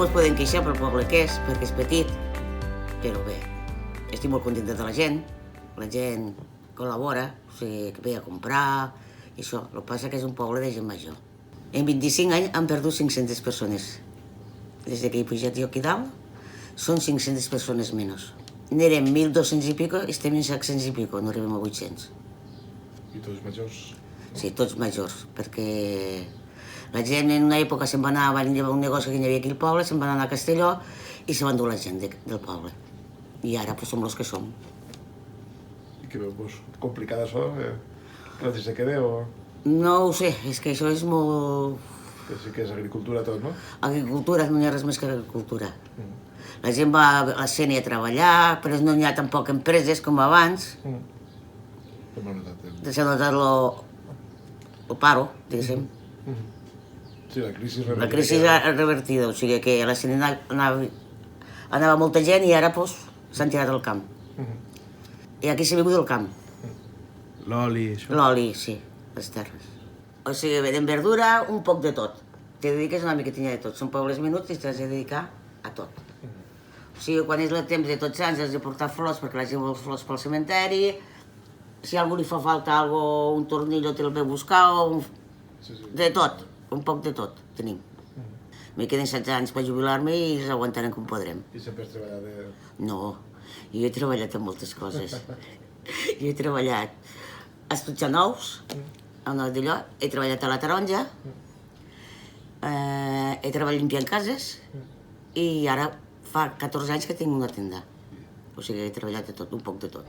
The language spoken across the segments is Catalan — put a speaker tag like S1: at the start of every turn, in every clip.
S1: mos podem queixar pel poble que és, perquè és petit, però bé, estic molt contenta de la gent col·labora, o sigui, que ve a comprar, i això. El que passa que és un poble de gent major. En 25 anys han perdut 500 persones. Des que he pujat jo aquí dalt, són 500 persones menys. N'érem 1.200 i pico, estem en 700 i pico, no arribem a 800.
S2: I tots majors?
S1: Sí, tots majors, perquè la gent en una època se'n va anar, van llevar un negoci que hi havia aquí al poble, se'n van anar a Castelló i se van dur la gent del poble. I ara pues, som els que som.
S2: I què veu, pues, complicat això? Que la gent se quede o...?
S1: No ho sé, és que això és molt...
S2: Que sí que és agricultura tot, no?
S1: Agricultura, no hi ha res més que agricultura. La gent va a la CENI a treballar, però no hi ha tampoc empreses com abans. S'ha notat el paro, diguéssim.
S2: Sí, la crisi revertida.
S1: La crisi ha revertida, o sigui que a la CENI anava molta gent i ara s'han tirat al camp. I aquí s'ha vingut del camp.
S3: L'oli, això.
S1: L'oli, sí, les terres. O sigui, en verdura, un poc de tot. Te dediques una miquetina de tot. Són pobles menuts i t'has de dedicar a tot. O sigui, quan és el temps de Tots Sants has de portar flors perquè la gent vol flors pel cementeri. Si a algú li fa falta un tornillo te'l ve a buscar, de tot, un poc de tot tenim. Me queden 16 anys per jubilar-me i els aguantarem com podrem.
S2: I sempre has treballat de...
S1: No, jo he treballat en moltes coses. Jo he treballat a Estutxar Nous, a una d'allò, he treballat a la Taronja, he treballat limpiant cases i ara fa 14 anys que tinc una tenda. O sigui, he treballat de tot, un poc de tot.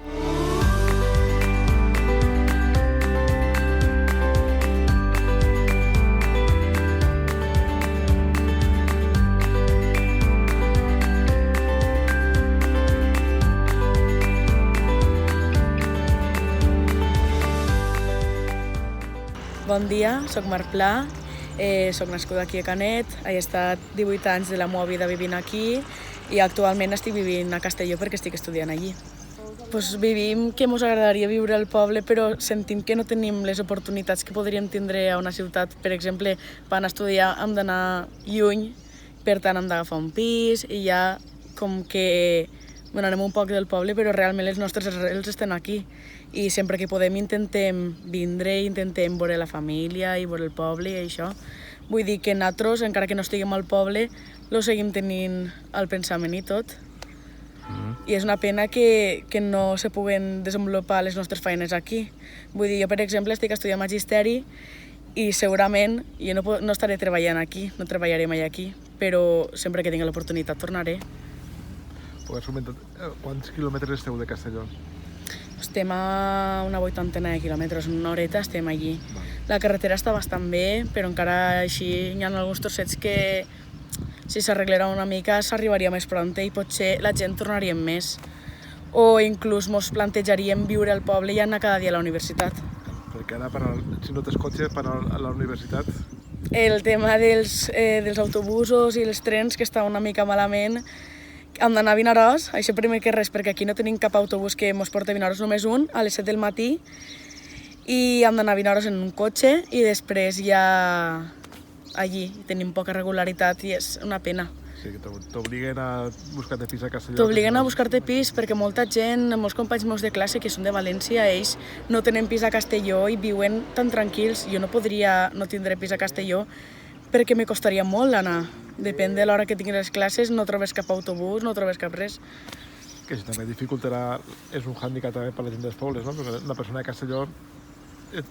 S4: Bon dia, soc Marc Pla, soc nascuda aquí a Canet, he estat 18 anys de la meva vida vivint aquí i actualment estic vivint a Castelló perquè estic estudiant allí. Vivim que ens agradaria viure al poble, però sentim que no tenim les oportunitats que podríem tindre a una ciutat. Per exemple, per anar a estudiar hem d'anar lluny, per tant hem d'agafar un pis i ja com que anem un poc del poble, però realment les nostres arrels estan aquí. I sempre que podem intentem vindre, intentem veure la família i veure el poble i això. Vull dir que nosaltres, encara que no estiguem al poble, ho seguim tenint al pensament i tot. I és una pena que no se puguen desenvolupar les nostres feines aquí. Vull dir, jo, per exemple, estic estudiant magisteri i segurament jo no estaré treballant aquí, no treballaré mai aquí, però sempre que tingui l'oportunitat tornaré.
S2: Has comentat, quants quilòmetres esteu de Castelló?
S4: Estem a una 80 de quilòmetres, una horeta estem allí. La carretera està bastant bé, però encara així hi ha alguns trossets que si s'arreglarà una mica s'arribaria més prompte i potser la gent tornaria més. O inclús ens plantejaríem viure al poble i anar cada dia a la universitat.
S2: Perquè ara, si no tens cotxe, per anar a la universitat...
S4: El tema dels autobusos i els trens, que està una mica malament, hem d'anar a Vinaròs, això primer que res, perquè aquí no tenim cap autobús que ens porti a Vinaròs, només un, a les 7 del matí, i hem d'anar a Vinaròs en un cotxe i després ja allí tenim poca regularitat i és una pena.
S2: Sí, que t'obliguen a buscar-te pis a Castelló.
S4: T'obliguen a buscar-te pis perquè molta gent, molts companys meus de classe que són de València, ells no tenen pis a Castelló i viuen tan tranquils. Jo no podria no tindre pis a Castelló perquè me costaria molt anar. Depèn de l'hora que tinguis les classes, no trobes cap autobús, no trobes cap res.
S2: Que això també dificultarà, és un hàndicap també per la gent dels pobles, no? Perquè una persona de Castelló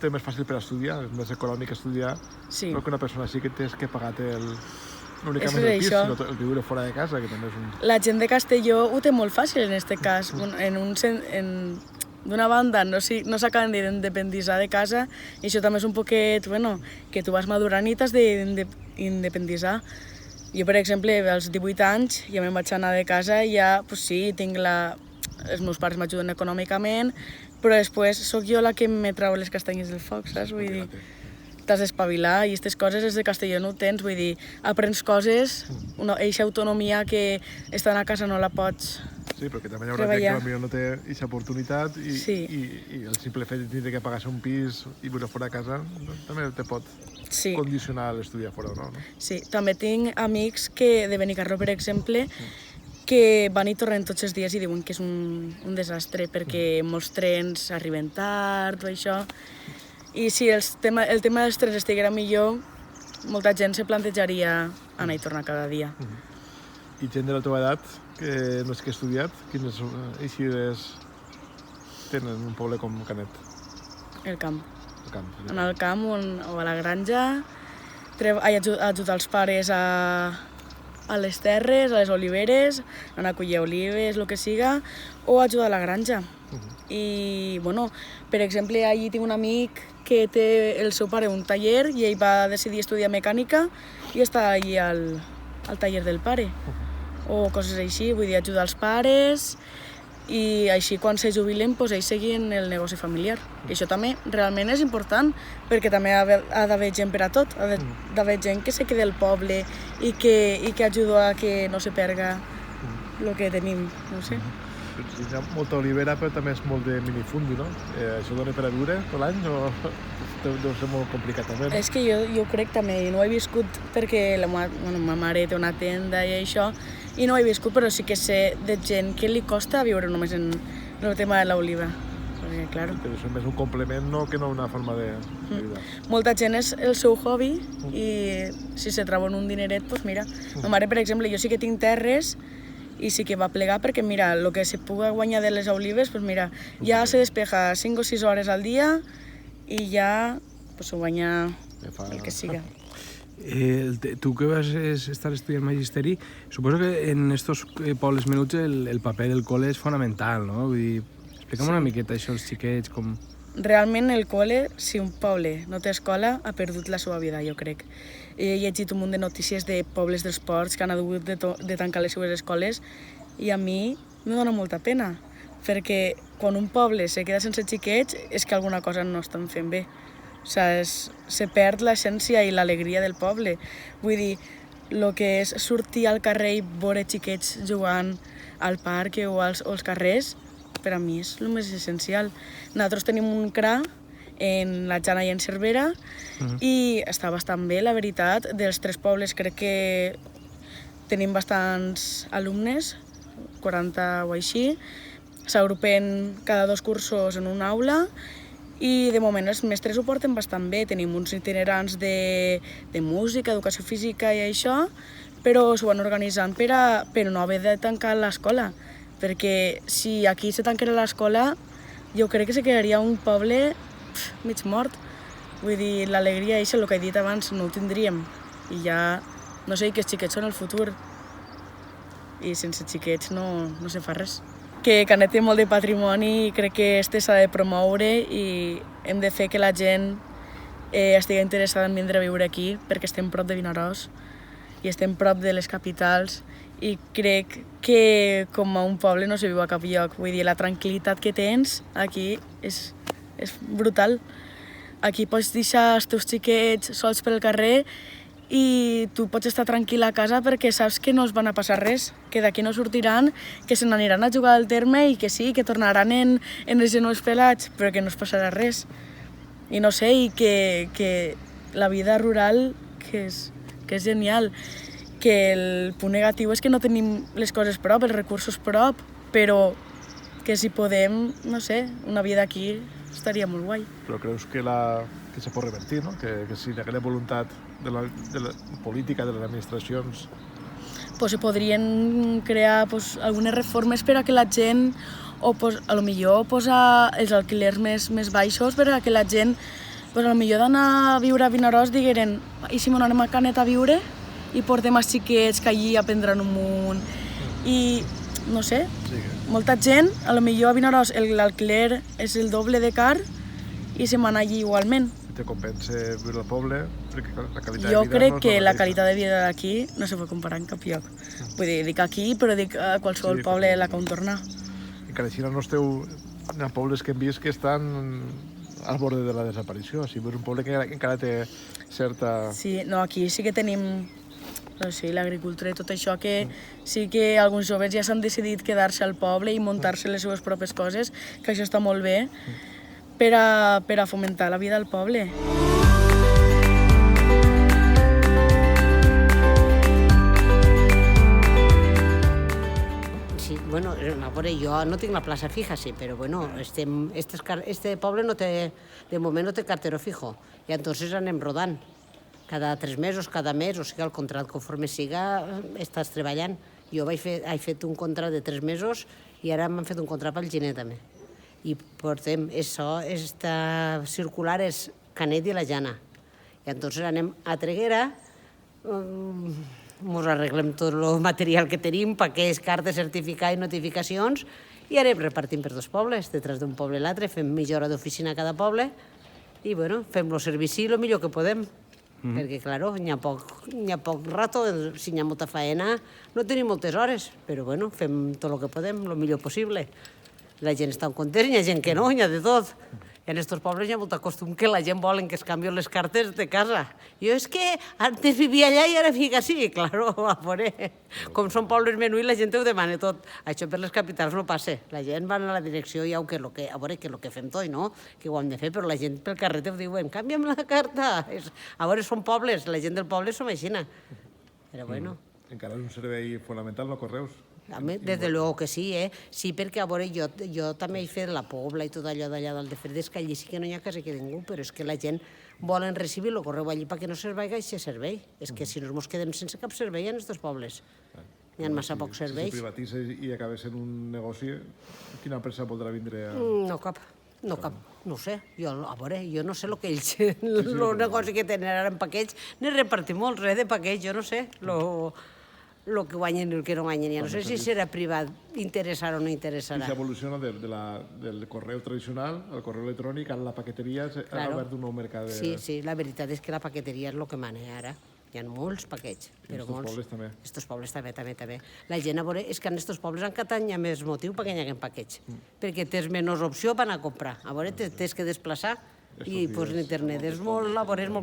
S2: té més fàcil per estudiar, és més econòmic estudiar,
S4: sí.
S2: No que una persona així que tens que pagar-te no únicament el pis, sinó el viure fora de casa, que també és un...
S4: La gent de Castelló ho té molt fàcil en aquest cas. D'una banda, no s'acaben d'independitzar de casa i això també és un poquet, que tu vas madurant i t'has d'independitzar. Jo, per exemple, als 18 anys ja me'n vaig anar de casa i ja, sí, els meus pares m'ajuden econòmicament, però després sóc jo la que me trau les castanyes del foc, saps? Vull dir, t'has d'espavilar i aquestes coses des de Castelló no ho tens, vull dir, aprens coses, eixa autonomia que estant a casa no la pots
S2: Sí, perquè també hi haurà gent que no té aquesta oportunitat i el simple fet de tindre que pagar-se un pis i viure fora de casa també te pot...
S4: Sí.
S2: condicionar l'estudiar fora o no?
S4: Sí, també tinc amics que de Benicarló, per exemple, que van i tornen tots els dies i diuen que és un desastre perquè molts trens arriben tard o això. I si el tema dels trens estiguera millor, molta gent se plantejaria anar i tornar cada dia.
S2: I gent de la teva edat que no és que ha estudiat, quines eixides tenen un poble com Canet?
S4: El camp.
S2: El camp.
S4: Anar al camp o a la granja, ajudar els pares a les terres, a les oliveres, anar a collir olives, el que siga, o ajudar a la granja. I, bueno, per exemple, allí tinc un amic que té el seu pare un taller i ell va decidir estudiar mecànica i està allí al taller del pare. O coses així, vull dir, ajudar els pares i així quan se jubilen doncs ells seguien el negoci familiar. I això també realment és important perquè també ha d'haver gent per a tot, ha d'haver gent que se quede al poble i que ajuda a que no se perga el que tenim, no sé.
S2: Hi ha molta olivera, però també és molt de minifundi, no? Això dona per a viure tot l'any o deu ser molt complicat també?
S4: És que jo crec també, no ho he viscut perquè ma mare té una tenda i això, i no ho he viscut, però sí que sé de gent que li costa viure només en el tema de l'oliva. Perquè, clar...
S2: Però és més un complement que no una forma de vida.
S4: Molta gent és el seu hobby i si se troben un dineret, doncs mira. Ma mare, per exemple, jo sí que tinc terres i sí que va plegar perquè, mira, el que se puga guanyar de les olives, doncs mira, ja se despeja 5 o 6 hores al dia i ja pues, ho guanya el que siga.
S3: Tu que vas estar estudiant magisteri, suposo que en estos pobles menuts el paper del col·le és fonamental, no? Vull dir, explica'm una miqueta això als xiquets, com...
S4: Realment el col·le, si un poble no té escola, ha perdut la seva vida, jo crec. He llegit un munt de notícies de pobles dels ports que han hagut de tancar les seves escoles i a mi me dona molta pena, perquè quan un poble se queda sense xiquets és que alguna cosa no estan fent bé. O sigui, se perd l'essència i l'alegria del poble. Vull dir, el que és sortir al carrer i veure xiquets jugant al parc o als carrers, per a mi és el més essencial. Nosaltres tenim un CRA en la Jana i en Cervera i està bastant bé, la veritat. Dels 3 pobles crec que tenim bastants alumnes, 40 o així. S'agrupen cada 2 cursos en una aula i de moment els mestres ho porten bastant bé. Tenim uns itinerants de música, educació física i això, però s'ho van organitzant per no haver de tancar l'escola. Perquè si aquí se tanquera l'escola, jo crec que se quedaria un poble mig mort. Vull dir, l'alegria és el que he dit abans, no ho tindríem. I ja, no sé, que els xiquets són el futur. I sense xiquets no se fa res. Que Canet té molt de patrimoni i crec que este s'ha de promoure i hem de fer que la gent estigui interessada en vindre a viure aquí perquè estem prop de Vinaròs i estem prop de les capitals i crec que com a un poble no se viu a cap lloc. Vull dir, la tranquil·litat que tens aquí és brutal. Aquí pots deixar els teus xiquets sols pel carrer i tu pots estar tranquil a casa perquè saps que no es van a passar res, que d'aquí no sortiran, que se n'aniran a jugar al terme i que sí, que tornaran en els genolls pelats, però que no es passarà res. I no sé, i que la vida rural, que és genial, que el punt negatiu és que no tenim les coses prop, els recursos prop, però que si podem, no sé, una vida aquí estaria molt guai.
S2: Però creus que se pot revertir, no? Que si hi hagués voluntat de la política, de les administracions...
S4: Pues se podrien crear algunes reformes per a que la gent, o a lo millor posar els alquilers més baixos per a que la gent, a lo millor d'anar a viure a Vinaròs digueren i si m'anem a Canet a viure i portem els xiquets que allí aprendran un munt. I no sé, molta gent, a lo millor a Vinaròs l'alquiler és el doble de car i se m'ana allí igualment.
S2: Te compensa viure al poble, perquè la qualitat de vida...
S4: Jo crec que la qualitat de vida d'aquí no se pot comparar en cap lloc. Vull dir, dic aquí, però dic a qualsevol poble a la que tornar.
S2: Encara així hi ha pobles que hem vist que estan al borde de la desaparició. Si veus un poble que encara té certa...
S4: Sí, no, aquí sí que tenim l'agricultura i tot això, que sí que alguns joves ja s'han decidit quedar-se al poble i muntar-se les seves pròpies coses, que això està molt bé, per a fomentar la vida al poble.
S5: veure, jo no tinc la plaça fija, sí, però bueno, este poble no té, de moment no té cartero fijo, i entonces anem rodant. Cada 3 mesos, cada mes, o sigui, el contrat conforme siga, estàs treballant. Jo he fet un contrat de 3 mesos i ara m'han fet un contrat pel gener també. I portem això, esta circular és Canet i la Jana. I entonces anem a Treguera, ens arreglem tot el material que tenim, paquets, cartes, certificats i notificacions, i anem repartint per 2 pobles, detrás d'un poble a l'altre, fem mitja hora d'oficina a cada poble, i bueno, fem el servici el millor que podem. Perquè, clar, n'hi ha poc rato, si n'hi ha molta faena, no tenim moltes hores, però bueno, fem tot el que podem, el millor possible. La gent està contenta, hi ha gent que no, hi ha de tot. En aquests pobles hi ha molt costum que la gent volen que es canvien les cartes de casa. Jo és que antes vivia allà i ara fica així, claro, a veure. Com són pobles menuts, la gent ho demana tot. Això per les capitals no passa. La gent va a la direcció i a veure que és el que fem tot, no? Que ho hem de fer, però la gent pel carrer ho diuen, canvia'm la carta. A veure, són pobles, la gent del poble som així. Però bueno.
S2: Encara és un servei fonamental, no, correus?
S5: Des de luego que sí, eh? Sí, perquè a veure, jo també he fet la Pobla i tot allò d'allà del de Fredes, que allí sí que no hi ha quasi que ningú, però és que la gent volen recibir el correu allí perquè no serveix aquest servei. És que si no ens quedem sense cap servei en aquests pobles. Hi ha massa pocs serveis.
S2: Si se privatitza i acaba sent un negoci, quina empresa voldrà vindre a...
S5: No cap, no sé. A veure, jo no sé el que ells, el negoci que tenen ara en paquets, n'he repartit molts, de paquets, jo no sé, el que guanyen i el que no guanyen. Ja no sé si serà privat, interessarà o no interessarà.
S2: I s'evoluciona del correu tradicional al correu electrònic, a la paqueteria, ha obert un nou mercat de...
S5: Sí, la veritat és que la paqueteria és el que mana ara. Hi ha molts paquets, però molts.
S2: I estos pobles també.
S5: Estos pobles també. La gent, a veure, és que en estos pobles en Catanya hi ha més motiu perquè hi hagi paquets, perquè tens menys opció per anar a comprar. A veure, tens que desplaçar i l'internet és molt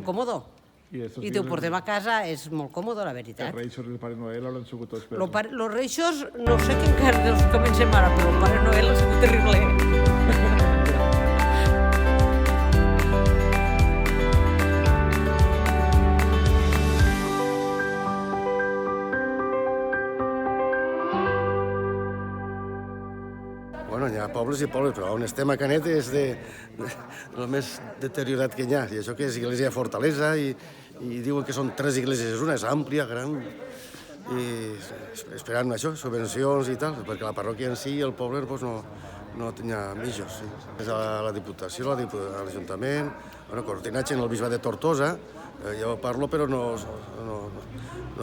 S5: còmode. I t'ho portem a casa, és molt còmode, la veritat.
S2: Els Reixos i el Pare Noel hauran sigut tots per...
S5: Els Reixos, no sé que encara els comencem ara, però el Pare Noel ha sigut terrible.
S6: Bueno, hi ha pobles i pobles, però on estem a Canet és el més deteriorat que hi ha. I això que és Iglesia Fortalesa, i diuen que són 3 igleses, una és àmplia, gran, i esperant això, subvencions i tal, perquè la parròquia en si i el poble no tenia mitjos. És a la Diputació, a l'Ajuntament, coordinats en el Bisbat de Tortosa, jo parlo però no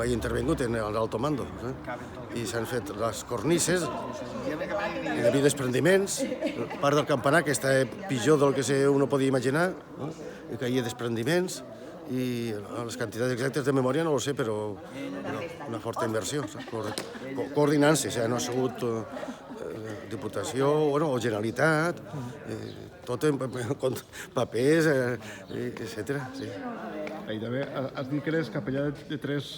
S6: he intervingut en l'alto mando. I s'han fet les cornises, hi havia desprendiments, part del campanar que està pitjor del que uno podia imaginar, i que hi ha desprendiments, i les quantitats exactes de memòria no ho sé, però una forta inversió, coordinant-se, no ha sigut Diputació o Generalitat, tot en papers, etc.
S2: I també has dit que eres capellà de 3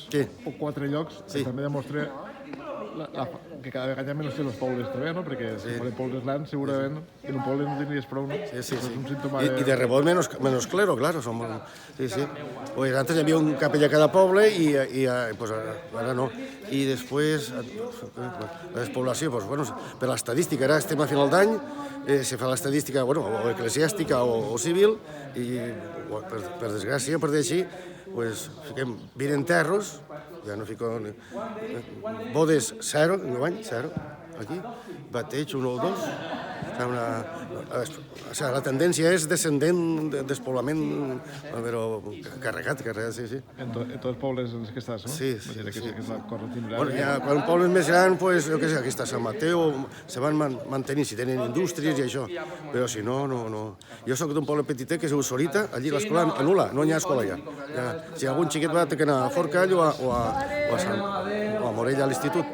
S2: o 4 llocs, que també demostra que cada vegada hi ha menys de los pobles també, no? Perquè si fos pobles grans, segurament en un poble no tindries prou, no?
S6: Sí. I de rebot menos clero, claro. Sí. Pues antes hi havia un capellà a cada poble i ara no. I després, la despoblació, per l'estadística, ara estem a final d'any, se fa l'estadística o eclesiàstica o civil, i per desgràcia, per dir així, fiquem 20 enterros, ja no fico... Bodes, 0, enguany, 0, aquí. Bateig, 1 o 2. La tendència és descendent, despoblament, però carregat, sí.
S2: En tots els pobles en els que estàs, no?
S6: Sí.
S2: Quan
S6: un poble més gran, jo què sé, aquí està Sant Mateu, se van mantenir, si tenen indústries i això, però si no. Jo soc d'un poble petitet que es diu Sorita, allí l'escola anul·la, no hi ha escola ja. Si algun xiquet va tenir que anar a Forcall o a Morella a l'institut.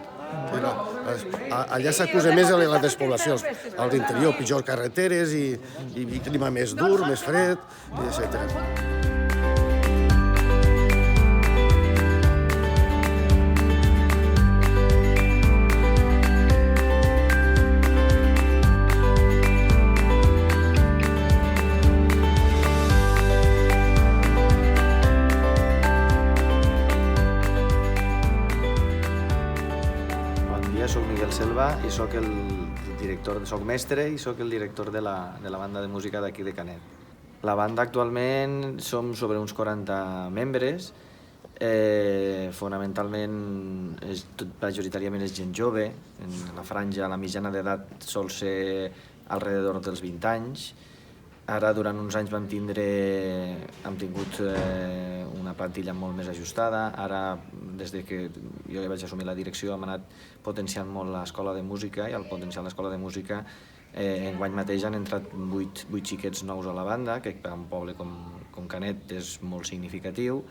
S6: Allà s'acusa més la despoblació, a l'interior, pitjors carreteres i clima més dur, més fred, etc.
S7: Selva i soc mestre i soc el director de la banda de música d'aquí de Canet. La banda actualment som sobre uns 40 membres, fonamentalment majoritàriament és gent jove, en la franja, la mitjana d'edat sol ser alrededor dels 20 anys. Ara, durant uns anys hem tingut una plantilla molt més ajustada. Ara, des que jo vaig assumir la direcció, hem anat potenciant molt l'escola de música i al potenciar l'escola de música enguany mateix han entrat 8 xiquets nous a la banda, que per a un poble com Canet és molt significatiu.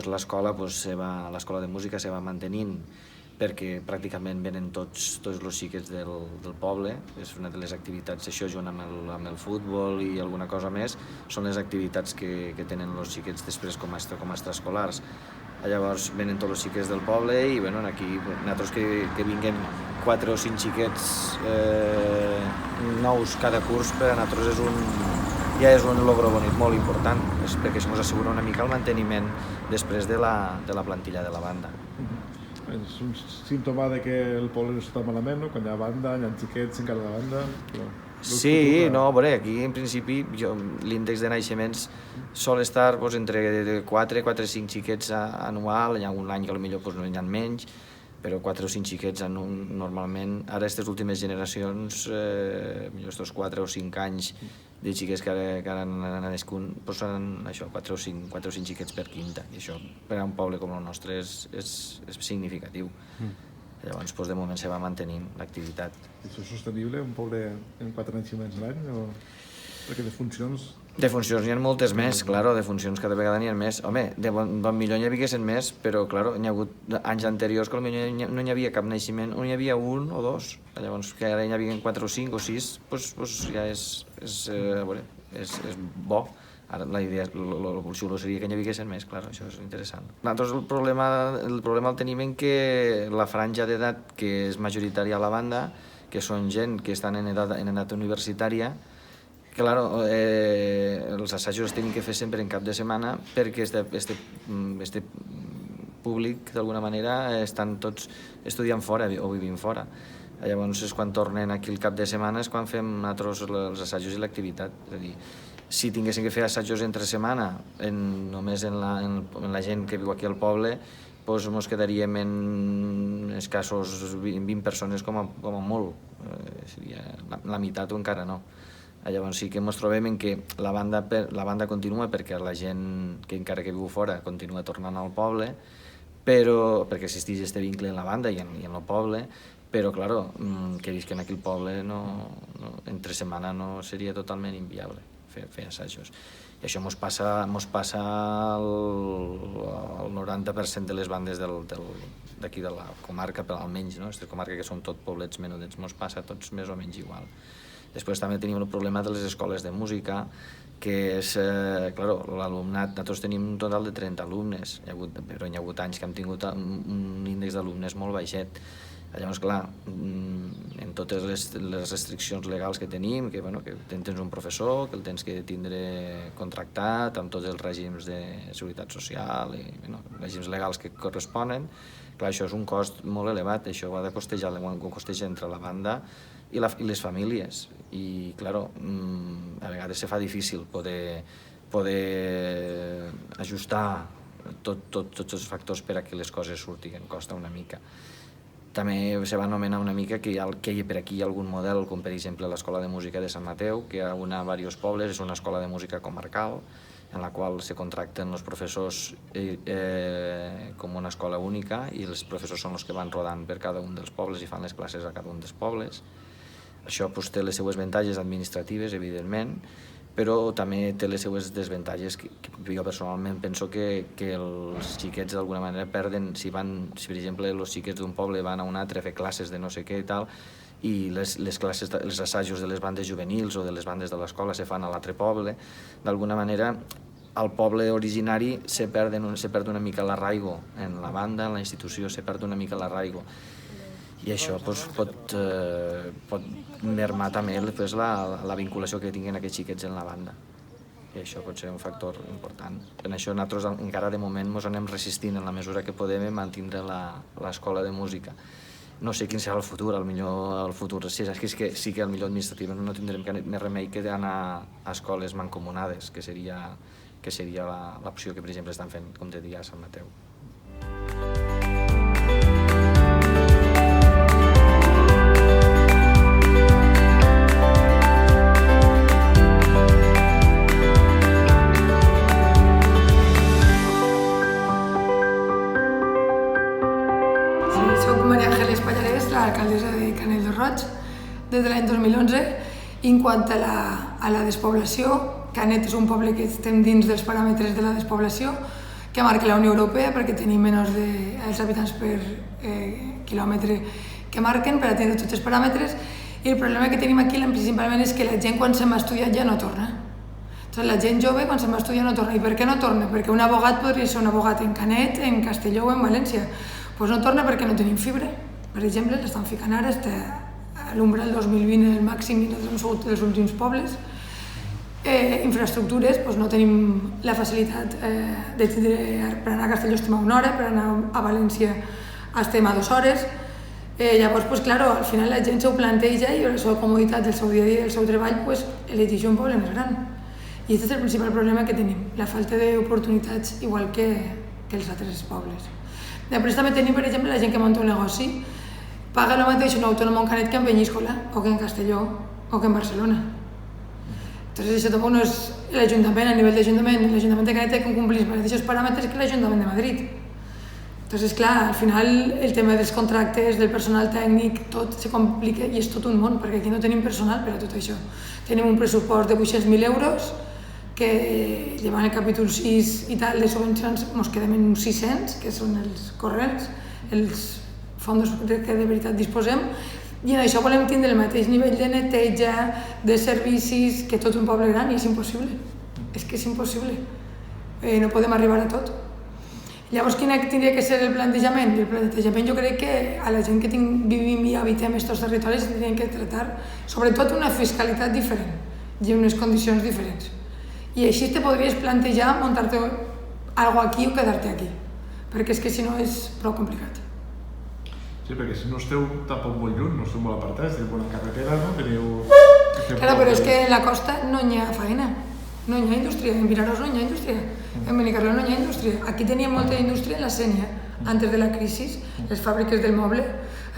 S7: L'escola de música se va mantenint perquè pràcticament venen tots els xiquets del poble. És una de les activitats, això junt amb el futbol i alguna cosa més, són les activitats que tenen els xiquets després com a extraescolars. Llavors venen tots els xiquets del poble i aquí nosaltres que vinguen 4 o 5 xiquets nous cada curs per a nosaltres ja és un logro molt important, perquè això ens assegura una mica el manteniment després de la plantilla de la banda.
S2: És un símptoma que el poble no està malament, no? Quan hi ha banda, hi ha xiquets en cada banda...
S7: Sí, no, aquí en principi l'índex de naixements sol estar entre 4 i 5 xiquets anual, hi ha un any que potser no hi ha menys, però 4 o 5 xiquets normalment. Ara aquestes últimes generacions, aquests 4 o 5 anys de xiquets que ara han nascut, són això, 4 o 5 xiquets per quinta, i això per a un poble com el nostre és significatiu. Llavors, de moment se va mantenint l'activitat.
S2: Això és sostenible, un poble amb 4 naixements l'any? Perquè de funcions...
S7: De funcions n'hi ha moltes més, claro, de funcions cada vegada n'hi ha més. Home, de bon millor n'hi haguessin més, però, claro, n'hi ha hagut anys anteriors que potser no hi havia cap naixement, o n'hi havia 1 o 2. Llavors, que ara n'hi havia 4 o 5 o 6, doncs ja és bo. Ara la idea, l'evolució seria que n'hi haguessin més, clar, això és interessant. Nosaltres el problema el tenim en que la franja d'edat que és majoritària a la banda, que són gent que estan en edat universitària, que els assajos es tenen que fer sempre en cap de setmana perquè este públic, d'alguna manera, estan tots estudiant fora o vivint fora. Llavors, quan tornen aquí el cap de setmana és quan fem nosaltres els assajos i l'activitat. És a dir, si tinguéssim que fer assajos entre setmana només en la gent que viu aquí al poble, doncs ens quedaríem en escassos 20 persones com a molt. Seria la meitat o encara no. Llavors sí que ens trobem en que la banda continua perquè la gent que encara que viu fora continua tornant al poble, perquè existeix aquest vincle en la banda i en el poble, però, clar, que visquen aquí al poble entre setmana no seria totalment inviable fer assajos. I això ens passa al 90% de les bandes d'aquí de la comarca, almenys, no? Aquesta comarca que són tot poblets menudets, ens passa a tots més o menys igual. Després també tenim el problema de les escoles de música, que és, clar, l'alumnat, nosaltres tenim un total de 30 alumnes, però hi ha hagut anys que hem tingut un índex d'alumnes molt baixet. Llavors, clar, en totes les restriccions legals que tenim, que tens un professor, que el tens que tindre contractat amb tots els règims de seguretat social i règims legals que corresponen, clar, això és un cost molt elevat, això ho ha de costejar entre la banda i les famílies. I, clar, a vegades se fa difícil poder ajustar tots els factors per a que les coses surtin, costa una mica. També se va anomenar una mica que per aquí hi ha algun model, com per exemple l'Escola de Música de Sant Mateu, que una a diversos pobles, és una escola de música comarcal, en la qual se contracten els professors com una escola única i els professors són els que van rodant per cada un dels pobles i fan les classes a cada un dels pobles. Això té les seues avantatges administratives, evidentment, però també té les seues desavantatges que jo personalment penso que els xiquets d'alguna manera perden si per exemple els xiquets d'un poble van a un altre a fer classes de no sé què i tal, i els assajos de les bandes juvenils o de les bandes de l'escola se fan a l'altre poble. D'alguna manera al poble originari se perd una mica l'arraigo en la banda, en la institució se perd una mica l'arraigo. I això pot mermar també la vinculació que tinguin aquests xiquets en la banda. I això pot ser un factor important. Per això nosaltres encara de moment ens anem resistint en la mesura que podem a mantenir l'escola de música. no sé quin serà el futur, el futur sí que el millor administratiu no tindrem més remei que d'anar a escoles mancomunades, que seria l'opció que, per exemple, estan fent, com te deia, a Sant Mateu.
S8: L'alcaldessa de Canet de Roig des de l'any 2011. I en quant a la despoblació, Canet és un poble que estem dins dels paràmetres de la despoblació que marca la Unió Europea, perquè tenim menys dels habitants per quilòmetre que marquen per atendre tots els paràmetres, i el problema que tenim aquí principalment és que la gent quan se'n va a estudiar ja no torna. La gent jove quan se'n va a estudiar no torna. I per què no torna? Perquè un abogat podria ser un abogat en Canet, en Castelló o en València. Doncs no torna perquè no tenim fibra. Per exemple, l'estan ficant ara, està a l'umbra del 2020 el màxim i nosaltres hem sigut dels últims pobles. Infraestructures, no tenim la facilitat de tindre, per anar a Castelló estem a 1 hora, per anar a València estem a 2 hores. Llavors, al final la gent s'ho planteja i la seva comoditat del seu dia a dia i del seu treball elegeix un poble més gran. I aquest és el principal problema que tenim, la falta d'oportunitats igual que els altres pobles. Després també tenim, per exemple, la gent que munta un negoci, paga el mateix un autònom en Canet que en Penyíscola, o que en Castelló, o que en Barcelona. Entonces, això tampoc no és l'Ajuntament, a nivell d'Ajuntament. L'Ajuntament de Canet té que complir els mateixos paràmetres que l'Ajuntament de Madrid. Entonces, clar, al final el tema dels contractes, del personal tècnic, tot se complica i és tot un món, perquè aquí no tenim personal per a tot això. Tenim un pressupost de 800.000 euros, que llevant el capítol 6 i tal de subvencions ens quedem en uns 600, que són els corrents, els fons que de veritat disposem, i en això volem tindre el mateix nivell de neteja, de servicis, que tot un poble gran, i és impossible. És que és impossible. No podem arribar a tot. Llavors, quin hauria que ser el plantejament? El plantejament jo crec que a la gent que vivim i habitem aquests territoris tindrien que tractar sobretot una fiscalitat diferent i unes condicions diferents. I així te podries plantejar muntar-te alguna cosa aquí o quedar-te aquí, perquè és que si no és prou complicat.
S2: Sí, perquè si no esteu tampoc molt lluny, no esteu molt apartats, teniu una carretera, no? Teniu...
S8: Claro, però és que en la costa no hi ha feina, no hi ha indústria, en Vinaròs no hi ha indústria, en Benicarló no hi ha indústria. Aquí teníem molta indústria en la Sénia, antes de la crisi, les fàbriques del moble.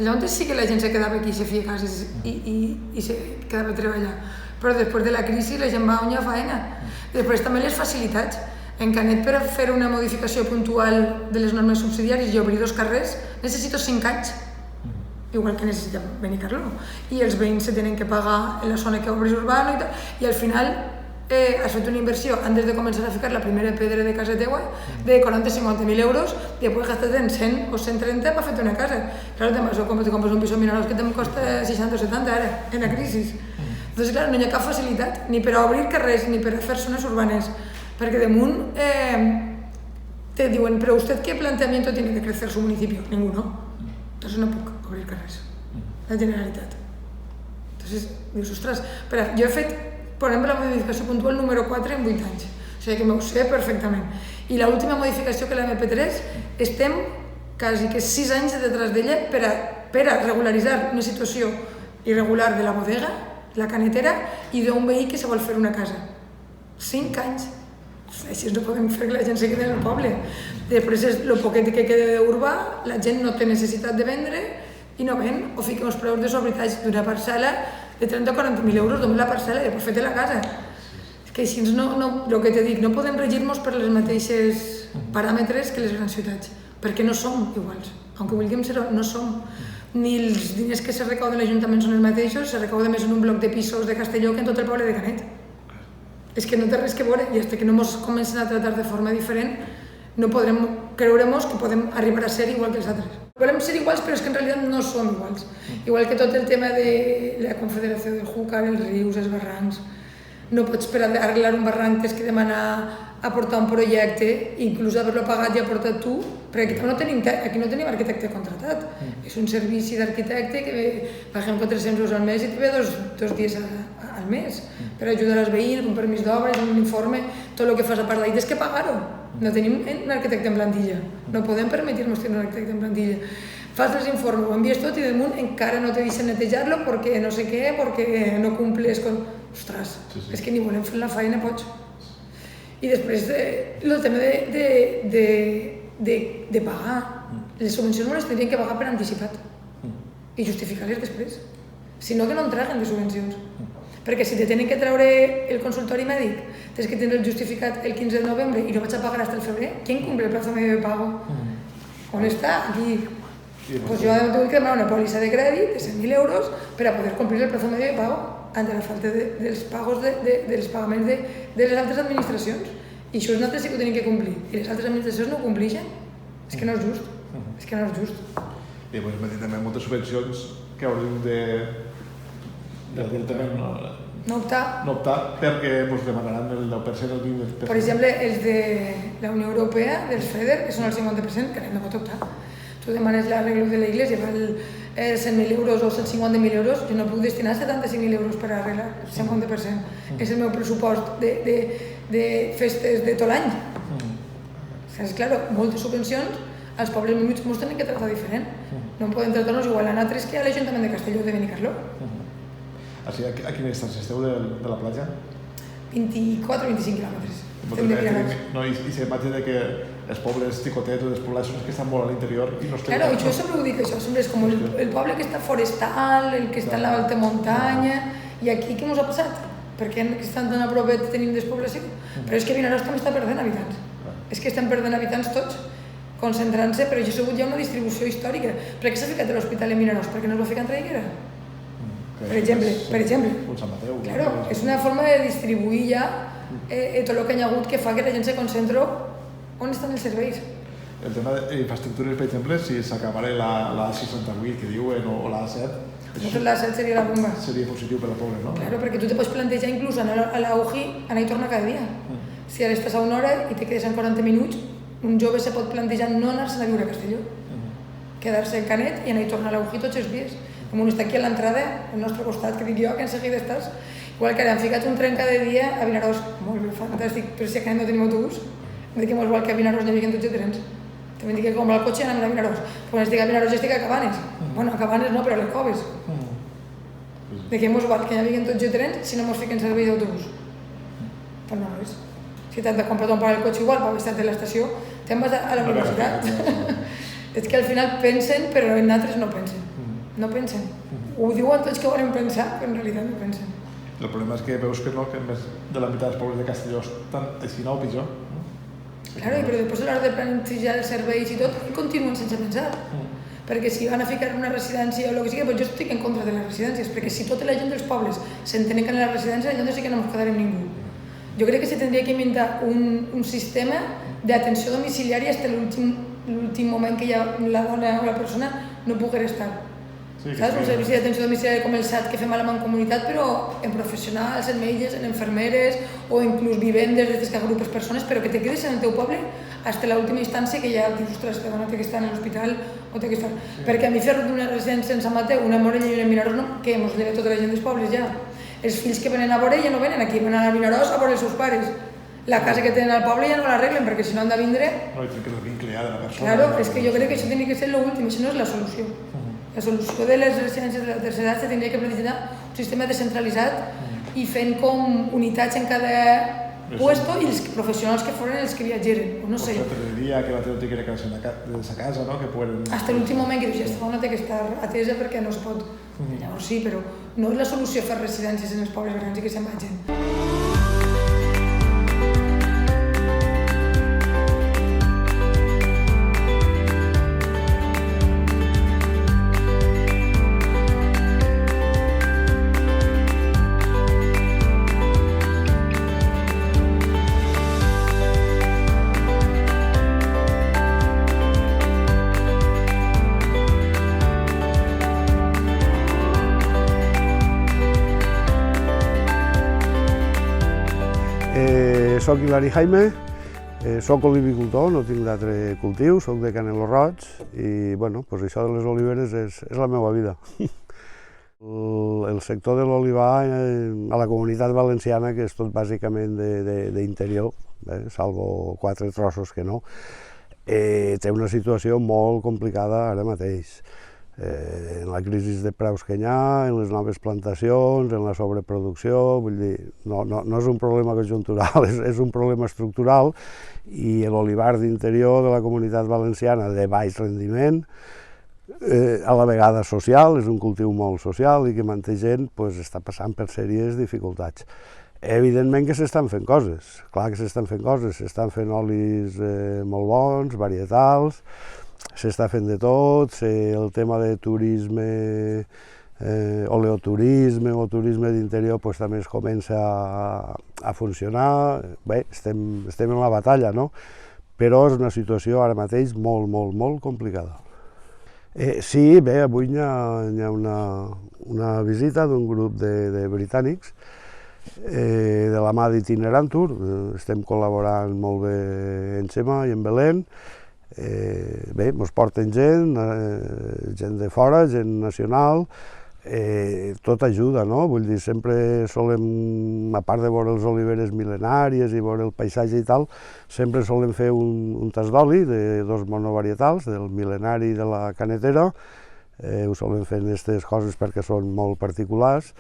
S8: Allà on sí que la gent se quedava aquí, se feia cases i se quedava a treballar. Però després de la crisi la gent va on hi ha feina. Després també les facilitats. En Canet, per fer una modificació puntual de les normes subsidiàries i obrir 2 carrers, necessito 5 anys, igual que necessita Benicarló. I els veïns se tenen que pagar en la zona que obris urbana i tal. I al final has fet una inversió, antes de començar a ficar la primera pedra de casa teua, de 40-50.000 euros, i després gastes en 100 o 130 per fer una casa. Claro, te compres un piso en Vinaròs que te'n costa 60 o 70 ara, en la crisi. Entonces, claro, no hi ha cap facilitat, ni per a obrir carrers, ni per a fer zones urbanes. Perquè damunt te diuen, però usted qué planteamiento tiene de crecer su municipio? Ninguno. Entonces no puc obrir carrers. La Generalitat. Entonces dius, ostres, espera, jo he fet, per exemple, la modificació puntual número 4 en 8 anys. O sigui que m'ho sé perfectament. I l'última modificació que la MP3 estem quasi que 6 anys detrás d'ella per a regularitzar una situació irregular de la bodega, la canetera, i d'un veí que se vol fer una casa. 5 anys. Així no podem fer que la gent se quedi en el poble. Després, el poquet que queda d'urbà, la gent no té necessitat de vendre i no ven, o fica uns preus desorbitats d'una parcel·la de 30 o 40.000 euros, només la parcel·la i després feta la casa. És que així el que t'he dit, no podem regir-nos per les mateixes paràmetres que les grans ciutats, perquè no som iguals. Aunque vulguem ser-ho, no som. Ni els diners que se recauden a l'Ajuntament són els mateixos, se recauden més en un bloc de pisos de Castelló que en tot el poble de Canet. És que no té res que veure, i fins que no ens comencen a tractar de forma diferent no podrem creure-nos que podem arribar a ser igual que els altres. Volem ser iguals, però és que en realitat no som iguals. Igual que tot el tema de la Confederació del Júcar, els rius, els barrancs. No pots per arreglar un barranc tens que demanar aportar un projecte, inclús haver-lo pagat i aportat tu, perquè aquí no tenim arquitecte contratat. És un servici d'arquitecte que paguem 400 euros al mes i te ve 2 dies al mes per ajudar els veïns, un permís d'obres, un informe, tot el que fas a part d'ahir tens que pagar-ho. No tenim un arquitecte en plantilla, no podem permetir-nos tenir un arquitecte en plantilla. fas els informes, ho envies tot i damunt encara no te deixen netejar-lo perquè no sé què, perquè no comples con... Ostres, és que ni volem fer la feina, pots. I després el tema de pagar. Les subvencions no les tindrien que pagar per anticipat i justificar-les després. Si no, que no entreguen de subvencions. Perquè si te tenen que treure el consultori mèdic, tens que tindre el justificat el 15 de novembre i no vaig a pagar fins al febrer, ¿quién cumple el plazo medio de pago? On està? Aquí. Pues yo he tenido que demanar una póliza de crèdit de 100.000 euros per a poder complir el plazo medio de pago ante la falta dels pagos dels pagaments de les altres administracions. I això nosaltres sí que ho tenim que complir. I les altres administracions no ho compleixen. És que no és just. És que no és just.
S2: I doncs m'ha dit també moltes subvencions que hauríem de directament
S8: no
S2: optar perquè ens demanaran el 10% o el 20%.
S8: Per exemple, els de la Unió Europea, dels FEDER, que són el 50%, que no pot optar. Tu demanes l'arreglo de la iglesia, val 100.000 euros o 150.000 euros, jo no puc destinar 75.000 euros per arreglar el 50%. És el meu pressupost de festes de tot l'any. És clar, moltes subvencions als pobles menuts ens tenen que tractar diferent. No podem tractar-nos igual a nosaltres que a l'Ajuntament de Castelló de Benicarló.
S2: A quina distància esteu de la platja?
S8: 24-25 quilòmetres.
S2: I s'imatge que els pobles xicotets o els poblats són els que estan molt a l'interior i no estem...
S8: Claro, jo sempre ho dic, això sempre és com el poble que està forestal, el que està en l'alta muntanya, i aquí què ens ha passat? Per què estan tan a propet tenim despoblació? Però és que Vinaròs també està perdent habitants. És que estan perdent habitants tots, concentrant-se, però hi ha sigut ja una distribució històrica. Per què s'ha ficat l'hospital en Vinaròs? Per què no es va ficar en Traiguera? Per exemple. Claro, és una forma de distribuir ja tot el que hi ha hagut que fa que la gent se concentra on estan els serveis.
S2: El tema d'infraestructures, per exemple, si s'acabara la A68 que diuen o la A7,
S8: la A7 seria la bomba.
S2: Seria positiu per al poble, no?
S8: Claro, perquè tu te pots plantejar inclús anar a la UGI, anar i tornar cada dia. Si ara estàs a una hora i te quedes en 40 minuts, un jove se pot plantejar no anar-se'n a viure a Castelló, quedar-se en Canet i anar i tornar a la UGI tots els dies. Com un està aquí a l'entrada, al nostre costat, que dic jo, que en seguida estàs. Igual que ara han ficat un tren cada dia a Vinaròs, molt bé, fantàstic, però si a Canet no tenim autobús, em dic que molt igual que a Vinaròs no hi havia tots els trens. També dic que comprar el cotxe i anar a Vinaròs. Però quan estic a Vinaròs ja estic a Cabanes. Bueno, a Cabanes no, però a les Coves. De que mos val que hi havia tots els trens si no mos fiquen servei d'autobús. Però no és. Si t'has de comprar el cotxe igual per haver estat de l'estació, te'n vas a la universitat. És que al final pensen, però en altres no pensen. No pensen. Ho diuen tots que volen pensar, però en realitat no pensen.
S2: El problema és que veus que no, que més de la meitat dels pobles de Castelló estan així o pitjor.
S8: Claro, però després a l'hora de planificar els serveis i tot, continuen sense pensar. Perquè si van a ficar una residència o el que sigui, doncs jo estic en contra de les residències, perquè si tota la gent dels pobles s'entenen que en la residència, llavors sí que no ens quedarem ningú. Jo crec que se tindria que inventar un sistema d'atenció domiciliària fins a l'últim moment que ja la dona o la persona no pugui estar. Saps? Un servici d'atenció domiciliària com el SAT que fem a la Mancomunitat, però en professionals, en metges, en infermeres o inclús vivendes d'aquestes que agrupes persones, però que te quedes en el teu poble fins a l'última instància que ja dius, ostres, que dona té que estar en l'hospital o té que estar... Perquè a mi fer d'una residència en Sant Mateu, una Morella i una Vinaròs, no, que mos lleva tota la gent dels pobles ja. Els fills que venen a veure ja no venen aquí, venen a Vinaròs a veure els seus pares. La casa que tenen al poble ja no l'arreglen, perquè si no han de vindre...
S2: No, i tenen que desvinclar de la persona.
S8: Claro, és que jo crec que això hauria que ser l'últim, això no és la solució. La solució de les residències de la tercera edat s'hauria que plantejar un sistema descentralitzat i fent com unitats en cada puesto i els professionals que foren els que viatgeren, o no sé.
S2: O dia que la teva tica quedarse de sa casa, no? Que pueden...
S8: Hasta l'últim moment que dius, ja està, una té que estar atesa perquè no es pot. Llavors sí, però no és la solució fer residències en els pobles grans i que se'n vagin.
S9: Soc Hilari Jaime, soc olivicultor, no tinc d'altre cultiu, soc de Canelo Roig i bueno, pues això de les oliveres és la meva vida. El sector de l'olivar a la comunitat valenciana, que és tot bàsicament d'interior, salvo 4 trossos que no, té una situació molt complicada ara mateix. En la crisi de preus que hi ha, en les noves plantacions, en la sobreproducció, vull dir, no és un problema conjuntural, és un problema estructural, i l'olivar d'interior de la Comunitat Valenciana de baix rendiment, a la vegada social, és un cultiu molt social i que manté gent, està passant per sèries dificultats. Evidentment que s'estan fent coses, clar que s'estan fent coses, s'estan fent olis molt bons, varietals, s'està fent de tot, el tema de turisme, oleoturisme o turisme d'interior també es comença a funcionar. Bé, estem en la batalla, no? Però és una situació ara mateix molt, molt, molt complicada. Sí, bé, avui hi ha una visita d'un grup de britànics de la mà d'Itinerantur. Estem col·laborant molt bé en Xema i en Belén. Bé, ens porten gent de fora, gent nacional, tot ajuda, no? Vull dir, sempre solem, a part de veure les oliveres mil·lenàries i veure el paisatge i tal, sempre solem fer un tas d'oli de 2 monovarietals, del mil·lenari i de la canetera. Ho solem fer en aquestes coses perquè són molt particulars,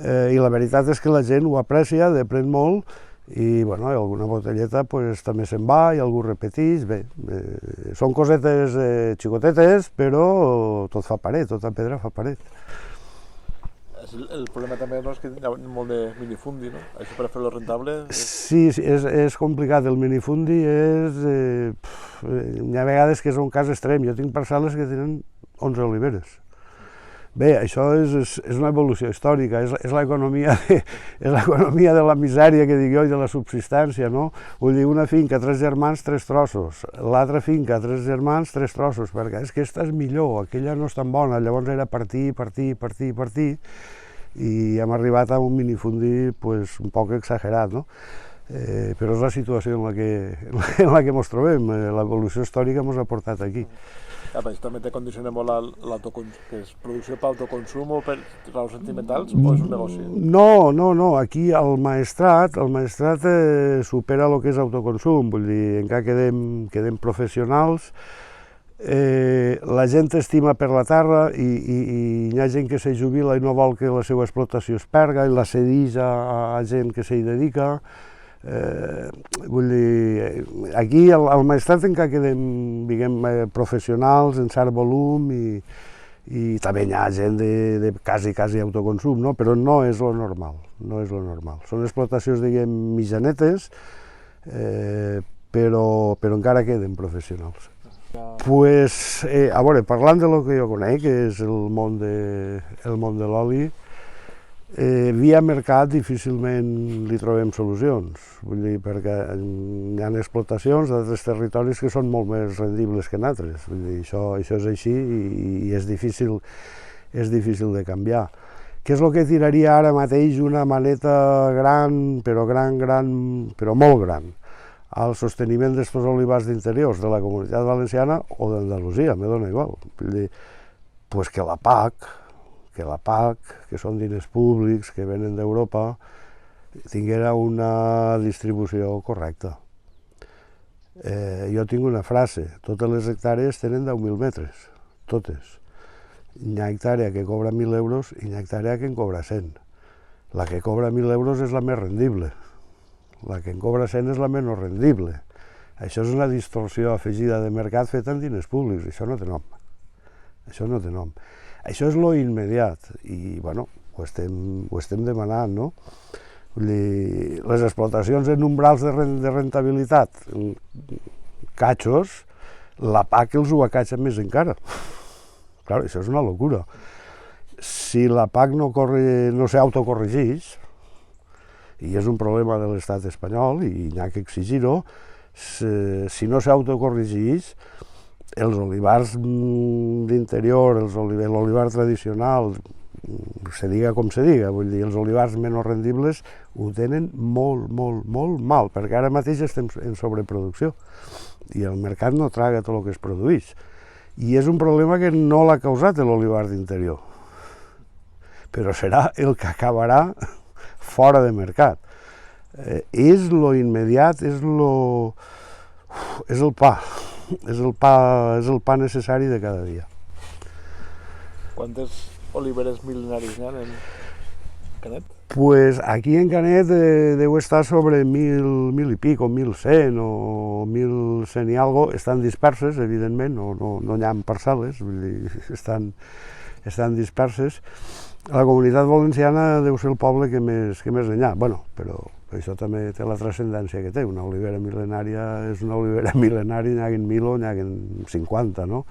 S9: i la veritat és que la gent ho aprecia, depèn molt, i alguna botelleta també se'n va i algú repeteix. Bé, són cosetes xicotetes, però tot fa paret, tota pedra fa paret.
S2: El problema també és que hi ha molt de minifundi, no? Això per fer-lo rentable...
S9: Sí, és complicat. El minifundi hi ha vegades que és un cas extrem. Jo tinc parcel·les que tenen 11 oliveres. Bé, això és una evolució històrica, és l'economia de la misèria, que dic jo, i de la subsistència, no? Vull dir, una finca, 3 germans, 3 trossos, l'altra finca, 3 germans, 3 trossos, perquè és que aquesta és millor, aquella no és tan bona, llavors era partir, i hem arribat a un minifundi un poc exagerat, no? Però és la situació en la que ens trobem, l'evolució històrica ens ha portat aquí.
S2: Això també te condiciona molt que és producció per autoconsum o per raons sentimentals o és un negoci?
S9: No, aquí el maestrat supera el que és autoconsum, vull dir, encara quedem professionals, la gent estima per la terra i hi ha gent que se jubila i no vol que la seva explotació es perga i la cedeix a gent que s'hi dedica. Vull dir, aquí al maestrat encara quedem professionals en cert volum i també hi ha gent de quasi autoconsum, no? Però no és lo normal, Són explotacions, diguem, mitjanetes, però encara queden professionals. A veure, parlant de lo que jo conec, que és el món de l'oli, via mercat difícilment li trobem solucions, vull dir, perquè hi ha explotacions d'altres territoris que són molt més rendibles que en altres, vull dir, això és així i és difícil de canviar. Què és el que tiraria ara mateix una maneta gran, però molt gran, al sosteniment d'estos olivars d'interiors de la Comunitat Valenciana o d'Andalusia, me dona igual, vull dir, que la PAC, que són diners públics que venen d'Europa, tinguera una distribució correcta. Jo tinc una frase, totes les hectàrees tenen 10.000 metres, totes. Hi ha hectàrea que cobra 1.000 euros i hi ha hectàrea que en cobra 100. La que cobra 1.000 euros és la més rendible, la que en cobra 100 és la menys rendible. Això és una distorsió afegida de mercat feta en diners públics, això no té nom. Això és lo immediat i, ho estem demanant, no? Vull dir, les explotacions en umbrals de rentabilitat, catxos, la PAC els ho acatxa més encara. Clar, això és una locura. Si la PAC no s'autocorregeix, i és un problema de l'estat espanyol i hi ha que exigir-ho, si no s'autocorregeix, els olivars d'interior, l'olivar tradicional, se diga com se diga, vull dir, els olivars menys rendibles ho tenen molt mal, perquè ara mateix estem en sobreproducció i el mercat no traga tot el que es produeix. I és un problema que no l'ha causat l'olivar d'interior, però serà el que acabarà fora de mercat. És lo immediat, és el pa. és el pa necessari de cada dia.
S2: Quantes oliveres mil·lenaris n'hi ha en Canet?
S9: Pues aquí en Canet deu estar sobre 1.000 i pico, 1.100 o 1.100 i algo. Estan disperses, evidentment, no hi ha parcel·les, vull dir, estan disperses. La Comunitat Valenciana deu ser el poble que més n'hi ha. Bueno, però això també té la transcendència que té. Una olivera mil·lenària és una olivera mil·lenària, n'hi haguin 1.000 o n'hi haguin 50, no?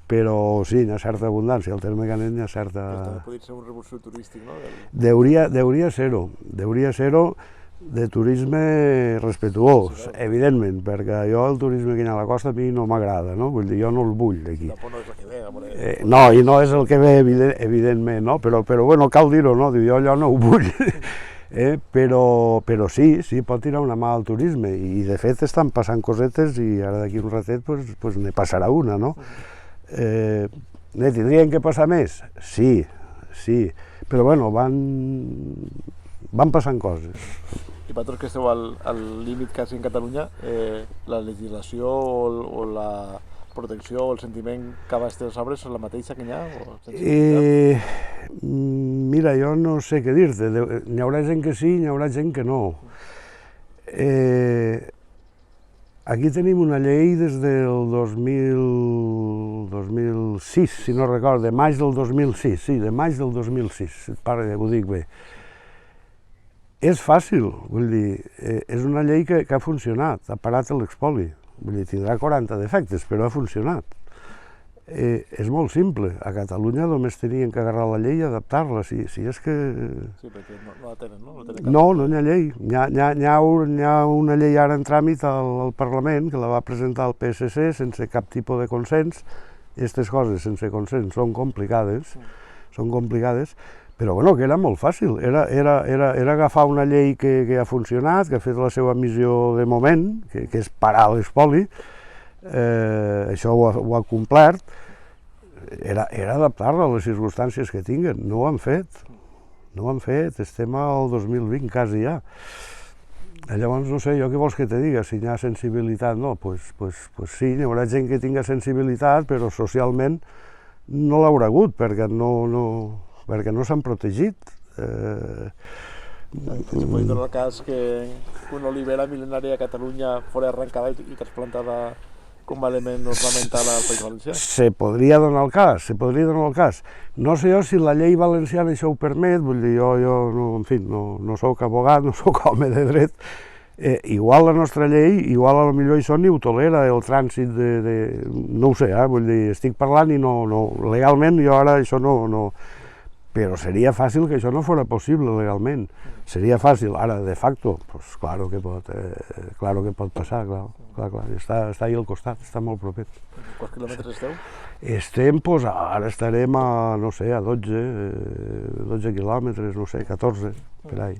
S9: Però sí, hi ha certa abundància, al terme Canet hi ha certa...
S2: També podria ser un revulsiu turístic, no?
S9: Deuria ser-ho de turisme respetuós, evidentment, perquè jo el turisme que hi ha a la costa a mi no m'agrada, no? Vull dir, jo no el vull aquí.
S2: Tampoc no és el que ve,
S9: No, i no és el que ve, evidentment, no? Però bueno, cal dir-ho, no? Jo allò no ho vull. Però sí, pot tirar una mà al turisme, i de fet estan passant cosetes i ara d'aquí un ratet pues ne passarà una, no? Ne tindrien que passar més? Sí, però bueno, van passant coses.
S2: I vosaltres que esteu al límit quasi en Catalunya, la legislació o la protecció o el sentiment que abans dels arbres és la mateixa que n'hi ha?
S9: Mira, jo no sé què dir-te. N'hi haurà gent que sí, n'hi haurà gent que no. Aquí tenim una llei des del 2006, si no recordo, de maig del 2006, sí, de maig del 2006, ho dic bé. És fàcil, vull dir, és una llei que ha funcionat, ha parat l'expoli. Vull dir, tindrà 40 defectes, però ha funcionat. És molt simple. A Catalunya només tenien que agarrar la llei i adaptar-la, si és que...
S2: Sí, perquè no la tenen, no?
S9: No hi ha llei. Hi ha una llei ara en tràmit al Parlament, que la va presentar el PSC sense cap tipus de consens. Aquestes coses sense consens són complicades, però bueno, que era molt fàcil. Era agafar una llei que ha funcionat, que ha fet la seva missió de moment, que és parar l'espoli. Això ho ha complert, era adaptar-la a les circumstàncies que tinguen. No ho han fet, estem al 2020 quasi ja. Llavors, no sé, jo què vols que te diga, si hi ha sensibilitat, no, doncs sí, hi haurà gent que tinga sensibilitat, però socialment no l'haurà hagut, perquè no s'han protegit.
S2: Si podria donar el cas que una olivera mil·lenària a Catalunya fos arrencada i trasplantada com a element ornamental al País Valencià?
S9: Se podria donar el cas. No sé jo si la llei valenciana això ho permet, vull dir, jo no soc abogat, no soc home de dret. Igual la nostra llei, igual a lo millor això ni ho tolera, el trànsit de... No ho sé, vull dir, estic parlant i no... Legalment jo ara això no... Però seria fàcil que això no fos possible legalment. Seria fàcil. Ara, de facto, pues claro que pot passar, clar. Està ahí al costat, està molt proper.
S2: Quants quilòmetres esteu?
S9: Estem, pues ara estarem a, no sé, a 12 quilòmetres, no sé, 14, per ahí.